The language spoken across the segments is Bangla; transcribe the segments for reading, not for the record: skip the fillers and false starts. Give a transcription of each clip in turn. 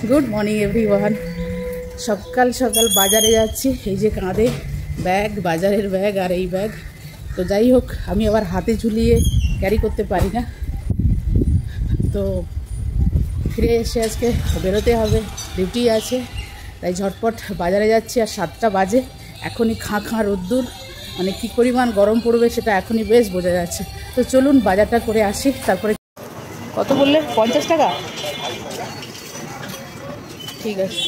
Good morning everyone. সকাল সকাল বাজারে যাচ্ছি, এই যে কাঁধে ব্যাগ, বাজারের ব্যাগ আর এই ব্যাগ। তো যাই হোক, আমি আবার হাতে ঝুলিয়ে ক্যারি করতে পারি না, তো ফিরে এসে আজকে বেরোতে হবে, ডিউটি আছে, তাই ঝটপট বাজারে যাচ্ছি। আর 7টা বাজে, এখনই খাঁ রোদ্দুর, মানে কী পরিমাণ গরম পড়বে সেটা এখনই বেশ বোঝা যাচ্ছে। তো চলুন বাজারটা করে আসি। তারপরে কত বললে? 50 টাকা? ঠিক আছে।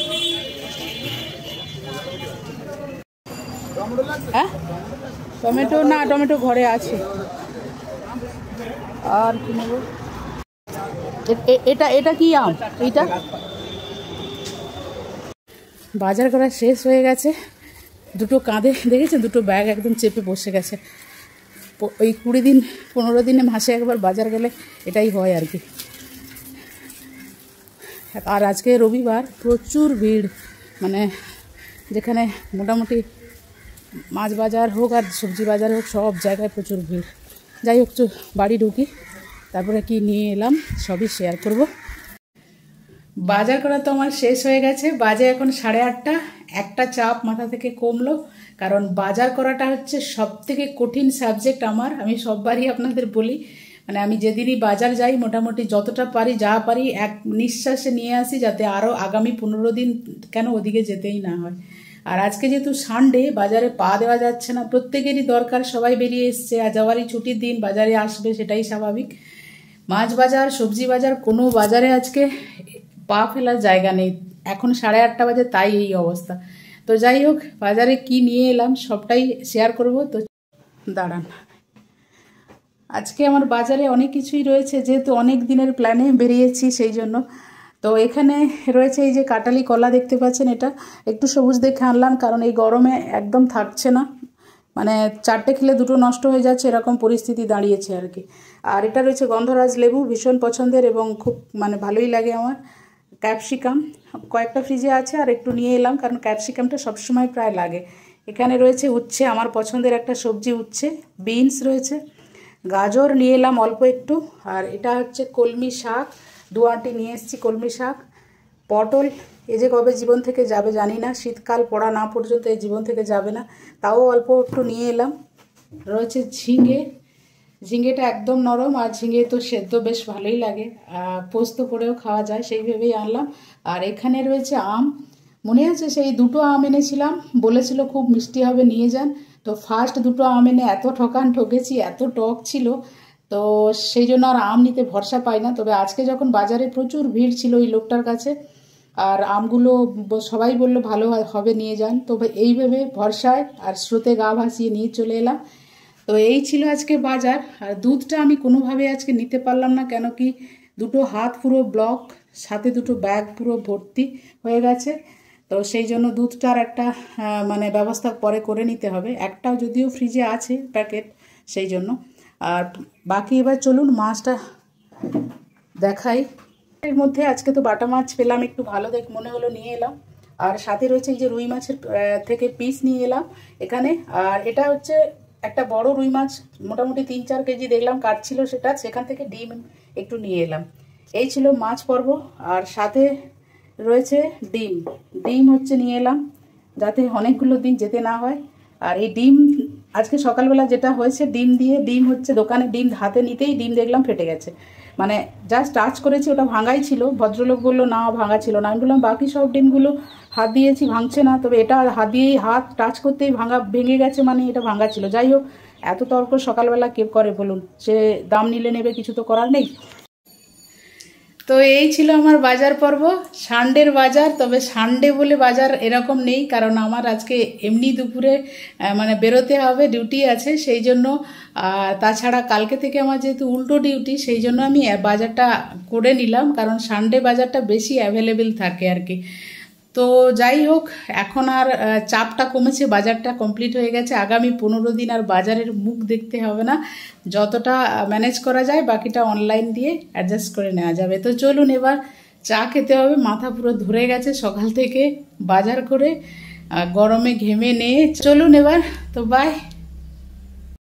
হ্যাঁ, টমেটো না, টমেটো ঘরে আছে। আর কি নেব? এটা কি আম? এইটা বাজার করা শেষ হয়ে গেছে। দুটো কাঁধে দেখেছেন, দুটো ব্যাগ একদম চেপে বসে গেছে। ওই 20 দিন 15 দিনে মাসে একবার বাজার গেলে এটাই হয় আর কি। আর আজকে রবিবার, প্রচুর ভিড়, মানে যেখানে মোটামুটি মাছ বাজার হোক আর সবজি বাজার হোক, সব জায়গায় প্রচুর ভিড়। যাই হোক, বাড়ি ঢুকি, তারপরে কি নিয়ে এলাম সবই শেয়ার করব। বাজার করা তো আমার শেষ হয়ে গেছে, বাজে এখন 8:30। একটা চাপ মাথা থেকে কমলো, কারণ বাজার করাটা হচ্ছে সবথেকে কঠিন সাবজেক্ট আমার। আমি সববারই আপনাদের বলি, মানে আমি যেদিনই বাজার যাই মোটামুটি যতটা পারি, যা পারি এক নিঃশ্বাসে নিয়ে আসি, যাতে আরও আগামী 15 দিন কেন ওদিকে যেতেই না হয়। আর আজকে যেহেতু সানডে, বাজারে পা দেওয়া যাচ্ছে না, প্রত্যেকেরই দরকার, সবাই বেরিয়ে এসছে, আর যাওয়ারই ছুটির দিন, বাজারে আসবে, সেটাই স্বাভাবিক। মাছ বাজার, সবজি বাজার, কোনো বাজারে আজকে পা ফেলার জায়গা নেই। এখন 8:30 বাজে, তাই এই অবস্থা। তো যাই হোক, বাজারে কি নিয়ে এলাম সবটাই শেয়ার করব। তো দাঁড়ান, আজকে আমার বাজারে অনেক কিছুই রয়েছে, যেহেতু অনেক দিনের প্ল্যানে বেরিয়েছি সেই জন্য। তো এখানে রয়েছে এই যে কাটালি কলা দেখতে পাচ্ছেন, এটা একটু সবুজ দেখে আনলাম, কারণ এই গরমে একদম থাকছে না, মানে 4টে খেলে 2টো নষ্ট হয়ে যাচ্ছে, এরকম পরিস্থিতি দাঁড়িয়েছে আর কি। আর এটা রয়েছে গন্ধরাজ লেবু, ভীষণ পছন্দের এবং খুব মানে ভালোই লাগে আমার। ক্যাপসিকাম কয়েকটা ফ্রিজে আছে, আর একটু নিয়ে এলাম, কারণ ক্যাপসিকামটা সবসময় প্রায় লাগে। এখানে রয়েছে উচ্ছে, আমার পছন্দের একটা সবজি উচ্ছে। বিনস রয়েছে, গাজর নিয়ে এলাম অল্প একটু। আর এটা হচ্ছে কলমি শাক, 2 আঁটি নিয়ে এসেছি কলমি শাক। পটল, এই যে কবে জীবন থেকে যাবে জানি না, শীতকাল পড়া না পর্যন্ত এই জীবন থেকে যাবে না, তাও অল্প একটু নিয়ে এলাম। রয়েছে ঝিঙে, ঝিঙেটা একদম নরম, আর ঝিঙে তো সেদ্ধ বেশ ভালোই লাগে, পোস্ত করেও খাওয়া যায়, সেই ভেবেই আনলাম। আর এখানে রয়েছে আম, মনে আছে সেই 2টো আম এনেছিলাম, বলেছিল খুব মিষ্টি হবে, নিয়ে যান। তো ফার্স্ট 2টো আম এনে এত ঠকেছি, এত টক ছিল, তো সেই জন্য আর আম নিতে ভরসা পাই না। তবে আজকে যখন বাজারে প্রচুর ভিড় ছিল ওই লোকটার কাছে, আর আমগুলো সবাই বললো ভালো হবে, নিয়ে যান। তবে এই ভেবে ভরসায় আর স্রোতে গা ভাসিয়ে নিয়ে চলে এলাম। তো এই ছিল আজকে বাজার। আর দুধটা আমি কোনোভাবে আজকে নিতে পারলাম না, কেন কি 2টো হাত পুরো ব্লক, সাথে 2টো ব্যাগ পুরো ভর্তি হয়ে গেছে। তো সেই জন্য দুধটার একটা মানে ব্যবস্থা পরে করে নিতে হবে, একটাও যদিও ফ্রিজে আছে প্যাকেট, সেই জন্য। আর বাকি এবার চলুন মাছটা দেখাই। এর মধ্যে আজকে তো বাটা মাছ পেলাম, একটু ভালো মনে হলো, নিয়ে এলাম। আর সাথে রয়েছে এই যে রুই মাছের থেকে পিস নিয়ে এলাম এখানে। আর এটা হচ্ছে একটা বড় রুই মাছ, মোটামুটি 3-4 কেজি দেখলাম কাটছিল, সেখান থেকে ডিম একটু নিয়ে এলাম। এই ছিল মাছ পর্ব। আর সাথে রয়েছে ডিম হচ্ছে নিয়ে এলাম, যাতে অনেকগুলো দিন যেতে না হয়। আর এই ডিম আজকে সকালবেলা যেটা হয়েছে, ডিম হচ্ছে দোকানে ডিম হাতে নিতেই ডিম দেখলাম ফেটে গেছে, মানে জাস্ট টাচ করেছি, ওটা ভাঙাই ছিল। ভদ্রলোক বললো না ভাঙা ছিল না, আমি বললাম বাকি সব ডিমগুলো হাত দিয়েছি ভাঙছে না, তবে এটা হাত টাচ করতেই ভেঙে গেছে, মানে এটা ভাঙা ছিল। যাই হোক, এত তর্ক সকালবেলা কে করে বলুন, সে দাম নিলে নেবে, কিছু তো করার নেই। তো এই ছিল আমার বাজার পর্ব, সানডের বাজার। তবে সানডে বলে বাজার এরকম নেই, কারণ আমার আজকে এমনি দুপুরে মানে বেরোতে হবে, ডিউটি আছে সেই জন্য। তাছাড়া কালকে থেকে আমার যেহেতু উল্টো ডিউটি, সেই জন্য আমি বাজারটা করে নিলাম, কারণ সানডে বাজারটা বেশি অ্যাভেলেবেল থাকে আর কি। তো যাই হোক, এখন আর চাপটা কমেছে, বাজারটা কমপ্লিট হয়ে গেছে। আগামী 15 দিন আর বাজারের মুখ দেখতে হবে না, যতটা ম্যানেজ করা যায় বাকিটা অনলাইন দিয়ে অ্যাডজাস্ট করে নেওয়া যাবে। তো চলুন এবার চা খেতে হবে, মাথা পুরো ধরে গেছে সকাল থেকে বাজার করে, গরমে ঘেমে নিয়ে। চলুন এবার, তো বাই।